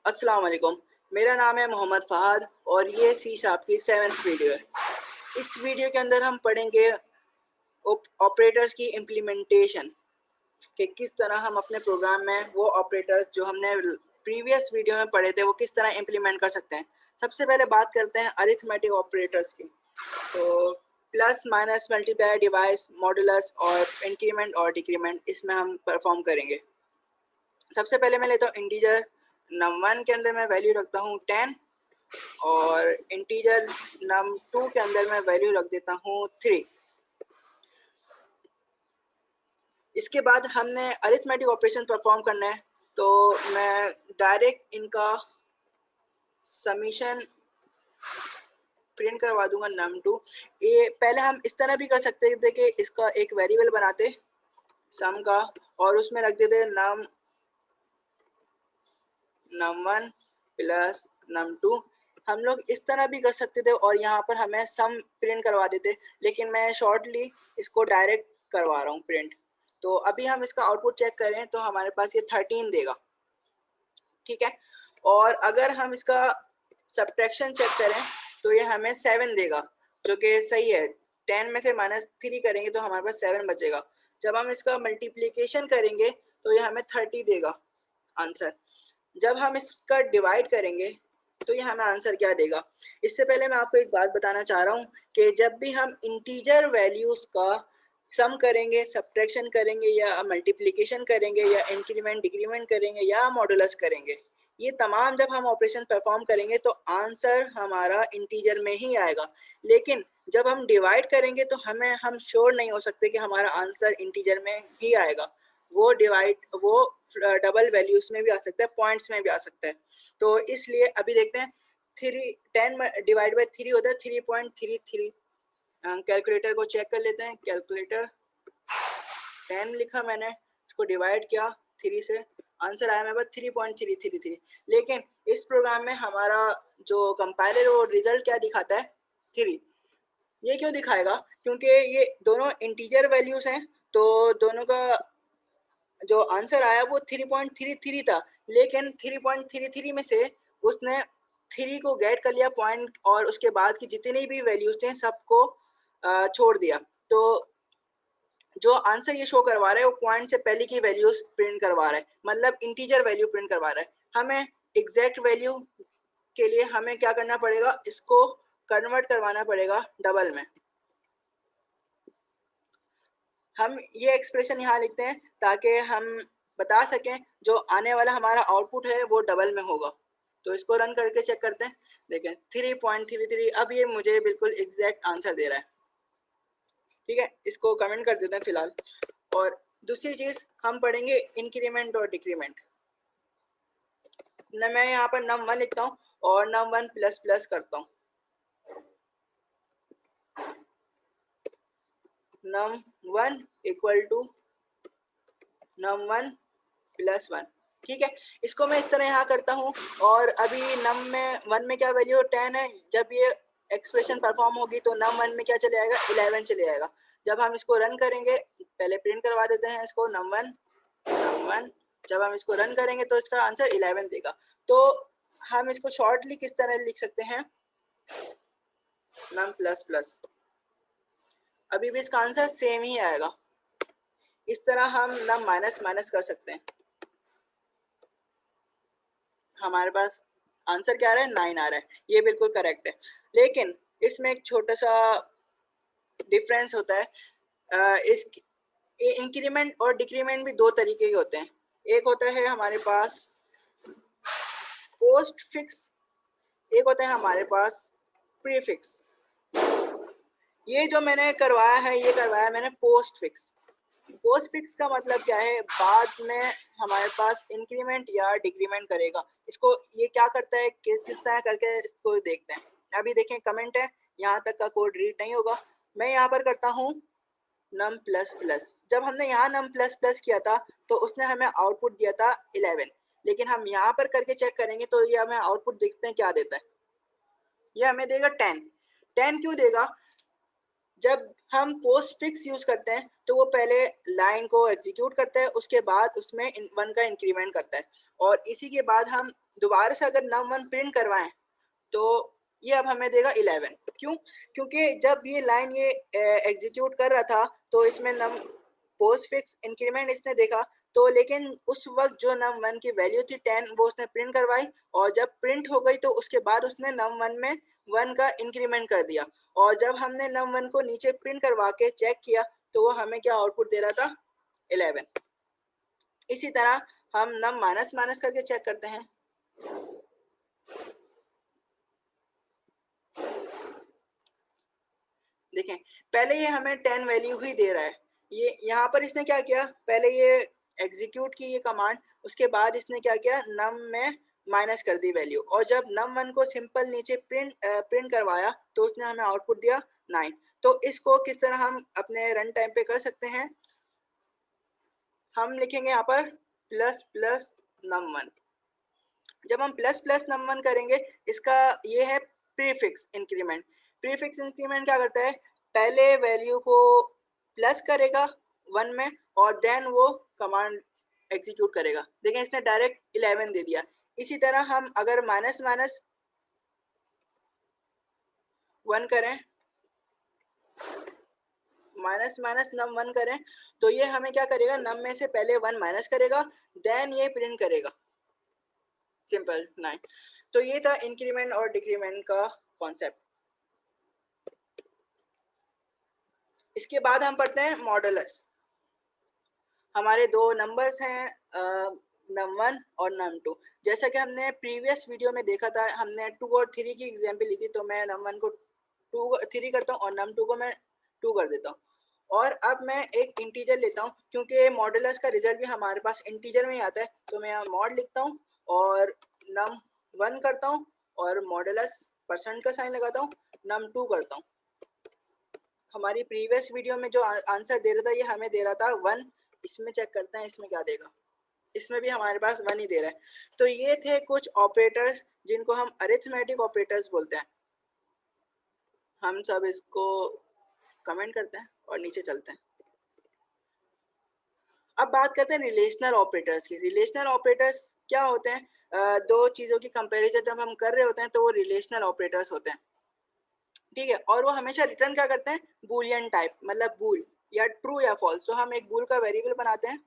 अस्सलाम वालेकुम। मेरा नाम है मोहम्मद फ़हाद और ये सी शार्प की 7th वीडियो है। इस वीडियो के अंदर हम पढ़ेंगे ऑपरेटर्स की इम्प्लीमेंटेशन कि किस तरह हम अपने प्रोग्राम में वो ऑपरेटर्स जो हमने प्रीवियस वीडियो में पढ़े थे वो किस तरह इम्प्लीमेंट कर सकते हैं। सबसे पहले बात करते हैं अरिथमेटिक ऑपरेटर्स की। तो plus minus multiply device modulus और इंक्रीमेंट और डिक्रीमेंट इसमें हम परफॉर्म करेंगे। सबसे पहले मैं लेता हूँ इंटीजर num1 के अंदर मैं वैल्यू रखता हूँ 10 और इंटीजर num2 के अंदर मैं वैल्यू रख देता हूँ 3। इसके बाद हमने अरिथमेटिक ऑपरेशन परफॉर्म करना है, तो मैं डायरेक्ट इनका समीशन प्रिंट करवा दूंगा num2। ये पहले हम इस तरह भी कर सकते थे कि इसका एक वेरिएबल बनाते सम का और उसमें रख देते num1 प्लस num2। हम लोग इस तरह भी कर सकते थे और यहाँ पर हमें सम प्रिंट करवा देते, लेकिन मैं शॉर्टली इसको डायरेक्ट करवा रहा हूँ प्रिंट। तो अभी हम इसका आउटपुट चेक करें तो हमारे पास ये 13 देगा, ठीक है। और अगर हम इसका सब्ट्रैक्शन चेक करें तो ये हमें 7 देगा, जो कि सही है। 10 में से -3 करेंगे तो हमारे पास 7 बचेगा। जब हम इसका मल्टीप्लिकेशन करेंगे तो ये हमें 30 देगा आंसर। जब हम इसका डिवाइड करेंगे तो ये हमें आंसर क्या देगा। इससे पहले मैं आपको एक बात बताना चाह रहा हूँ कि जब भी हम इंटीजर वैल्यूज़ का सम करेंगे, सब्ट्रैक्शन करेंगे या मल्टीप्लिकेशन करेंगे या इंक्रीमेंट डिक्रीमेंट करेंगे या मॉडुलस करेंगे, ये तमाम जब हम ऑपरेशन परफॉर्म करेंगे तो आंसर हमारा इंटीजर में ही आएगा। लेकिन जब हम डिवाइड करेंगे तो हम श्योर नहीं हो सकते कि हमारा आंसर इंटीजर में ही आएगा। वो डबल वैल्यूज में भी आ सकता है, पॉइंट्स में भी आ सकता है। तो इसलिए अभी देखते हैं 10 डिवाइड बाई 3 होता है 3.33। कैलकुलेटर को चेक कर लेते हैं। कैलकुलेटर 10 लिखा मैंने, इसको डिवाइड किया 3 से, आंसर आया मेरे पास 3.333। लेकिन इस प्रोग्राम में हमारा जो कंपाइलर वो रिजल्ट क्या दिखाता है 3। ये क्यों दिखाएगा? क्योंकि ये दोनों इंटीजर वैल्यूज हैं, तो दोनों का जो आंसर आया वो 3.33 था। लेकिन 3.33 में से उसने 3 को गेट कर लिया पॉइंट और उसके बाद की जितनी भी वैल्यूज थे सबको छोड़ दिया। तो जो आंसर ये शो करवा रहा है वो पॉइंट से पहले की वैल्यूज प्रिंट करवा रहा है, मतलब इंटीजर वैल्यू प्रिंट करवा रहा है। हमें एग्जैक्ट वैल्यू के लिए हमें क्या करना पड़ेगा, इसको कन्वर्ट करवाना पड़ेगा डबल में। हम ये एक्सप्रेशन यहाँ लिखते हैं ताकि हम बता सकें जो आने वाला हमारा आउटपुट है वो डबल में होगा। तो इसको रन करके चेक करते हैं। देखें 3.33, अब ये मुझे बिल्कुल एग्जैक्ट आंसर दे रहा है, ठीक है। इसको कमेंट कर देते हैं फिलहाल। और दूसरी चीज़ हम पढ़ेंगे इंक्रीमेंट और डिक्रीमेंट। न मैं यहाँ पर num1 लिखता हूँ और num1 प्लस प्लस करता हूँ। num1 equal to num1 plus 1, ठीक है। इसको मैं इस तरह यहाँ करता हूँ और अभी num1 में क्या वैल्यू 10 है। जब ये एक्सप्रेशन परफॉर्म होगी तो num1 में क्या चले आएगा 11 चले आएगा। जब हम इसको रन करेंगे, पहले प्रिंट करवा देते हैं इसको num1। जब हम इसको रन करेंगे तो इसका आंसर 11 देगा। तो हम इसको शॉर्टली किस तरह लिख सकते हैं, num प्लस प्लस, अभी भी इसका आंसर सेम ही आएगा। इस तरह हम num माइनस माइनस कर सकते हैं। हमारे पास आंसर क्या आ रहा है 9 आ रहा है, ये बिल्कुल करेक्ट है। लेकिन इसमें एक छोटा सा डिफरेंस होता है। इस इंक्रीमेंट और डिक्रीमेंट भी दो तरीके के होते हैं। एक होता है हमारे पास पोस्ट फिक्स, एक होता है हमारे पास प्रीफिक्स। ये जो मैंने करवाया है ये करवाया मैंने पोस्ट फिक्स। पोस्ट फिक्स का मतलब क्या है, बाद में हमारे पास इंक्रीमेंट या डिक्रीमेंट करेगा। इसको ये क्या करता है किस तरह करके इसको देखते हैं। अभी देखें कमेंट है, यहाँ तक का कोड रीड नहीं होगा। मैं यहाँ पर करता हूँ num प्लस प्लस। जब हमने यहाँ num प्लस प्लस किया था तो उसने हमें आउटपुट दिया था 11, लेकिन हम यहाँ पर करके चेक करेंगे तो ये हमें आउटपुट देखते हैं क्या देता है। ये हमें देगा 10। 10 क्यों देगा? जब हम पोस्ट फिक्स यूज करते हैं तो वो पहले लाइन को एग्जीक्यूट करता है, उसके बाद उसमें 1 का इंक्रीमेंट करता है और इसी के बाद हम दोबारा से अगर num1 प्रिंट करवाएं तो ये अब हमें देगा 11। क्यों? क्योंकि जब ये लाइन ये एग्जीक्यूट कर रहा था तो इसमें नम पोस्ट फिक्स इंक्रीमेंट इसने देखा, तो लेकिन उस वक्त जो num1 की वैल्यू थी 10 वो उसने प्रिंट करवाई, और जब प्रिंट हो गई तो उसके बाद उसने num1 में 1 का इंक्रीमेंट कर दिया, और जब हमने num1 को नीचे प्रिंट करवा के चेक किया तो वो हमें क्या आउटपुट दे रहा था? 11। इसी तरह हम num माइनस माइनस करके चेक करते हैं। देखें, पहले ये हमें 10 वैल्यू ही दे रहा है। ये यहाँ पर इसने क्या किया, पहले ये एग्जीक्यूट की ये कमांड, उसके बाद इसने क्या किया, नम में माइनस कर दी वैल्यू, और जब num1 को सिंपल नीचे प्रिंट करवाया तो उसने हमें आउटपुट दिया 9। तो इसको किस तरह हम अपने रन टाइम पे कर सकते हैं? हम लिखेंगे यहाँ पर प्लस प्लस num1। जब हम प्लस प्लस num1 करेंगे, इसका ये है प्रीफिक्स इंक्रीमेंट। प्रीफिक्स इंक्रीमेंट क्या करता है, पहले वैल्यू को प्लस करेगा 1 में और देन वो कमांड एग्जीक्यूट करेगा। देखें, इसने डायरेक्ट 11 दे दिया। इसी तरह हम अगर माइनस माइनस 1 करें, माइनस माइनस num1 करें, तो ये हमें क्या करेगा, नम में से पहले 1 माइनस करेगा, देन ये प्रिंट करेगा सिंपल 9। तो ये था इंक्रीमेंट और डिक्रीमेंट का कॉन्सेप्ट। इसके बाद हम पढ़ते हैं मॉडुलस। हमारे दो नंबर्स हैं num1 और num2। जैसा कि हमने प्रीवियस वीडियो में देखा था, हमने 2 और 3 की एग्जांपल ली थी, तो मैं num1 को 3 करता हूँ और num2 को मैं 2 कर देता हूँ। और अब मैं एक इंटीजर लेता हूँ, क्योंकि मॉडुलस का रिजल्ट भी हमारे पास इंटीजर में ही आता है, तो मैं यहाँ मॉड लिखता हूँ और num1 करता हूँ और मॉडुलस परसेंट का साइन लगाता हूँ, num2 करता हूँ। हमारी प्रीवियस वीडियो में जो आंसर दे रहा था ये हमें दे रहा था 1। इसमें चेक करते हैं इसमें क्या देगा। इसमें भी हमारे पास 1 ही दे रहा है। तो ये थे कुछ ऑपरेटर्स जिनको हम अरिथमेटिक ऑपरेटर्स बोलते हैं। हम सब इसको कमेंट करते हैं और नीचे चलते हैं। अब बात करते हैं रिलेशनल ऑपरेटर्स की। रिलेशनल ऑपरेटर्स क्या होते हैं? दो चीज़ों की कंपैरिजन जब हम कर रहे होते हैं तो वो रिलेशनल ऑपरेटर्स होते हैं, ठीक है। और वो हमेशा रिटर्न क्या करते हैं, बूलियन टाइप, मतलब बूल या ट्रू या फॉल्स। तो हम एक बूल का वेरिएबल बनाते हैं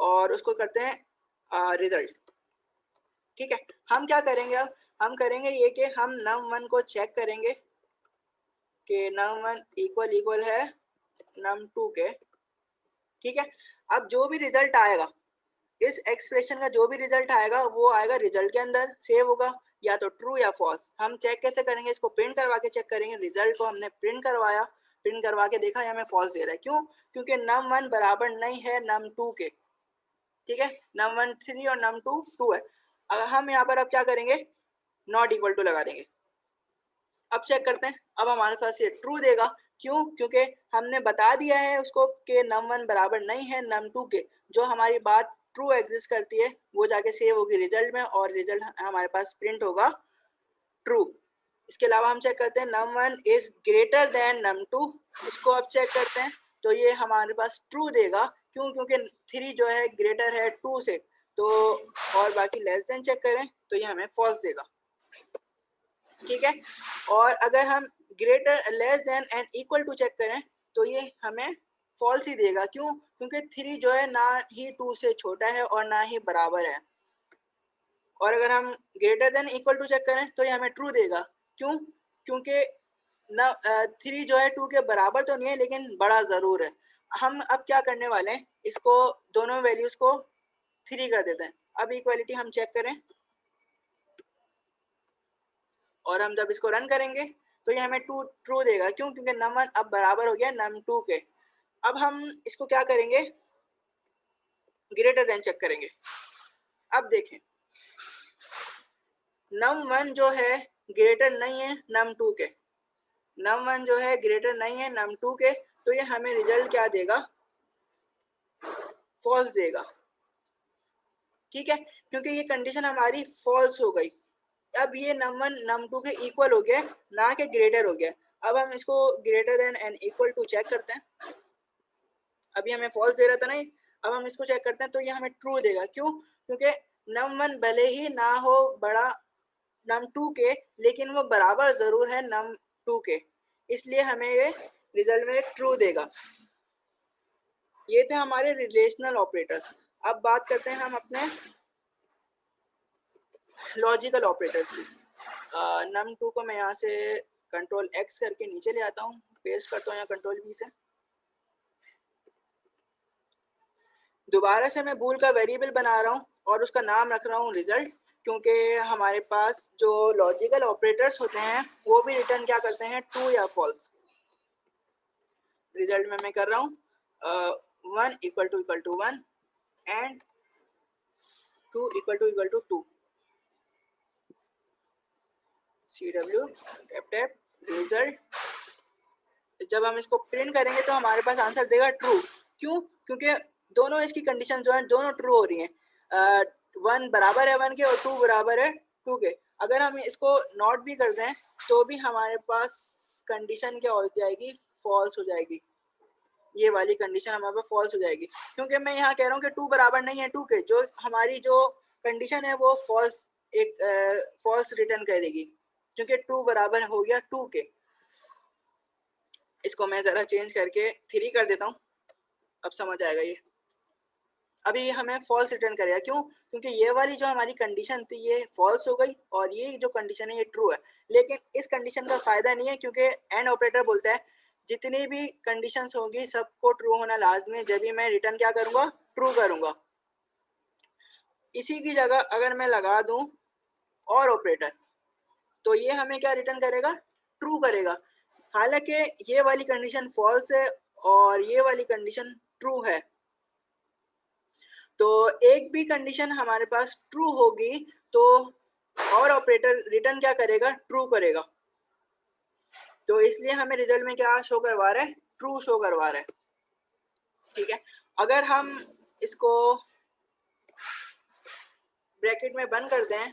और उसको करते हैं रिजल्ट, ठीक है। हम क्या करेंगे, अब हम करेंगे ये कि हम num1 को चेक करेंगे कि num1 इक्वल इक्वल है num2 के, ठीक है। अब जो भी रिजल्ट आएगा, इस एक्सप्रेशन का जो भी रिजल्ट आएगा वो आएगा रिजल्ट के अंदर सेव होगा, या तो ट्रू या फॉल्स। हम चेक कैसे करेंगे, इसको प्रिंट करवा के चेक करेंगे। रिजल्ट को हमने प्रिंट करवाया, प्रिंट करवा के देखा, हमें फॉल्स दे रहा है। क्यों? क्योंकि num1 बराबर नहीं है num2 के, ठीक है। num1 3 और num2 2 है। अब हम यहाँ पर अब क्या करेंगे, नॉट इक्वल टू लगा देंगे। अब चेक करते हैं, अब हमारे पास ये ट्रू देगा। क्यों? क्योंकि हमने बता दिया है उसको कि num1 बराबर नहीं है num2 के। जो हमारी बात ट्रू एग्जिस्ट करती है वो जाके सेव होगी रिजल्ट में, और रिजल्ट हमारे पास प्रिंट होगा ट्रू। इसके अलावा हम चेक करते हैं num1 is greater than num2। इसको अब चेक करते हैं तो ये हमारे पास ट्रू देगा। क्यों? क्योंकि 3 जो है ग्रेटर है 2 से, तो और बाकी लेस देन चेक करें तो ये हमें फॉल्स देगा, ठीक है। और अगर हम greater less than and equal to check करें तो ये हमें फॉल्स ही देगा। क्यों? क्योंकि 3 जो है ना ही 2 से छोटा है और ना ही बराबर है। और अगर हम greater than equal to check करें तो ये हमें ट्रू देगा। क्यों? क्योंकि ना 3 जो है 2 के बराबर तो नहीं है लेकिन बड़ा ज़रूर है। हम अब क्या करने वाले हैं, इसको दोनों वैल्यूज़ को 3 कर देते हैं। अब इक्वालिटी हम चेक करें और हम जब इसको रन करेंगे तो ये हमें ट्रू देगा। क्यों? क्योंकि num1 अब बराबर हो गया num2 के। अब हम इसको क्या करेंगे, ग्रेटर देन चेक करेंगे। अब देखें, num1 जो है ग्रेटर नहीं है num2 के, num1 जो है ग्रेटर नहीं है num2 के, तो ये हमें रिजल्ट क्या देगा, फॉल्स देगा, ठीक है। क्योंकि ये कंडीशन हमारी फॉल्स हो गई। अब ये num1 num2 के इक्वल हो गया, ना कि ग्रेटर हो गया। अब हम इसको greater than and equal to check करते हैं। अभी हमें फॉल्स दे रहा था नहीं, अब हम इसको चेक करते हैं तो ये हमें ट्रू देगा। क्यों? क्योंकि num1 भले ही ना हो बड़ा num2 के, लेकिन वो बराबर ज़रूर है num2 के, इसलिए हमें ये रिजल्ट में ट्रू देगा। ये थे हमारे रिलेशनल ऑपरेटर्स। अब बात करते हैं हम अपने लॉजिकल ऑपरेटर्स की। num2 को मैं यहाँ से कंट्रोल एक्स करके नीचे ले आता हूँ, पेस्ट करता हूँ यहाँ कंट्रोल वी से। दोबारा से मैं बूल का वेरिएबल बना रहा हूँ और उसका नाम रख रहा हूँ रिजल्ट, क्योंकि हमारे पास जो लॉजिकल ऑपरेटर्स होते हैं वो भी रिटर्न क्या करते हैं, ट्रू या फॉल्स। रिजल्ट में मैं कर रहा हूँ 1 equal to 1 and 2 equal to 2। CW tap tap result. जब हम इसको प्रिंट करेंगे तो हमारे पास आंसर देगा ट्रू। क्यों? क्योंकि दोनों इसकी कंडीशन जो है दोनों ट्रू हो रही हैं। 1 बराबर है 1 के और 2 बराबर है 2 के। अगर हम इसको नॉट भी कर दें तो भी हमारे पास कंडीशन क्या होती आएगी, फॉल्स हो जाएगी। ये वाली कंडीशन हमारे पास फॉल्स हो जाएगी, क्योंकि मैं यहाँ कह रहा हूँ कि 2 बराबर नहीं है 2 के। जो हमारी जो कंडीशन है वो फॉल्स फॉल्स रिटर्न करेगी, क्योंकि 2 बराबर हो गया 2 के। इसको मैं ज़रा चेंज करके 3 कर देता हूँ, अब समझ आएगा ये। अभी हमें फॉल्स रिटर्न करेगा, क्यों? क्योंकि ये वाली जो हमारी कंडीशन थी ये फॉल्स हो गई और ये जो कंडीशन है ये ट्रू है। लेकिन इस कंडीशन का फ़ायदा नहीं है, क्योंकि एंड ऑपरेटर बोलता है जितनी भी कंडीशंस होंगी सबको ट्रू होना लाजमी है, जब भी मैं रिटर्न क्या करूँगा, ट्रू करूँगा। इसी की जगह अगर मैं लगा दूँ और ऑपरेटर, तो ये हमें क्या रिटर्न करेगा, ट्रू करेगा। हालांकि ये वाली कंडीशन फॉल्स है और ये वाली कंडीशन ट्रू है, तो एक भी कंडीशन हमारे पास ट्रू होगी तो और ऑपरेटर रिटर्न क्या करेगा, ट्रू करेगा। तो इसलिए हमें रिजल्ट में क्या शो करवा रहा है, ट्रू शो करवा रहा है। ठीक है, अगर हम इसको ब्रैकेट में बंद कर दें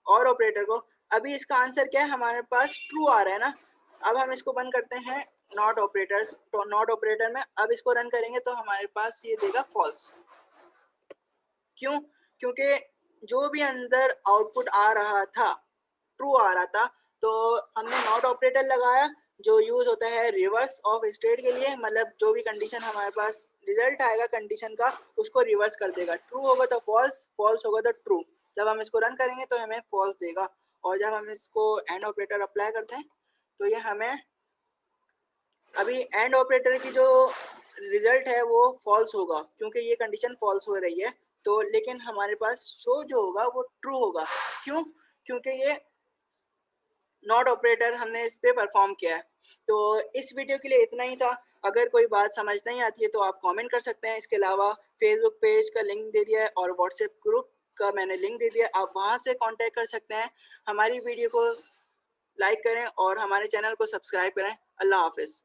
और ऑपरेटर को, अभी इसका आंसर क्या है, हमारे पास ट्रू आ रहा है ना। अब हम इसको बंद करते हैं नॉट ऑपरेटर्स, तो नॉट ऑपरेटर में अब इसको रन करेंगे तो हमारे पास ये देगा फॉल्स। क्यों? क्योंकि जो भी अंदर आउटपुट आ रहा था ट्रू आ रहा था, तो हमने नॉट ऑपरेटर लगाया जो यूज होता है रिवर्स ऑफ स्टेट के लिए। मतलब जो भी कंडीशन हमारे पास रिजल्ट आएगा कंडीशन का, उसको रिवर्स कर देगा। ट्रू होगा तो फॉल्स, फॉल्स होगा तो ट्रू। जब हम इसको रन करेंगे तो हमें फॉल्स देगा, और जब हम इसको एंड ऑपरेटर अप्लाई करते हैं तो ये हमें अभी एंड ऑपरेटर की जो रिजल्ट है वो फॉल्स होगा, क्योंकि ये कंडीशन फॉल्स हो रही है। तो लेकिन हमारे पास शो जो होगा वो ट्रू होगा। क्यों? क्योंकि ये नॉट ऑपरेटर हमने इस पे परफॉर्म किया है। तो इस वीडियो के लिए इतना ही था। अगर कोई बात समझ नहीं आती है तो आप कमेंट कर सकते हैं। इसके अलावा फेसबुक पेज का लिंक दे दिया है और व्हाट्सएप ग्रुप का मैंने लिंक दे दिया है, आप वहां से कांटेक्ट कर सकते हैं। हमारी वीडियो को लाइक करें और हमारे चैनल को सब्सक्राइब करें। अल्लाह हाफिज़।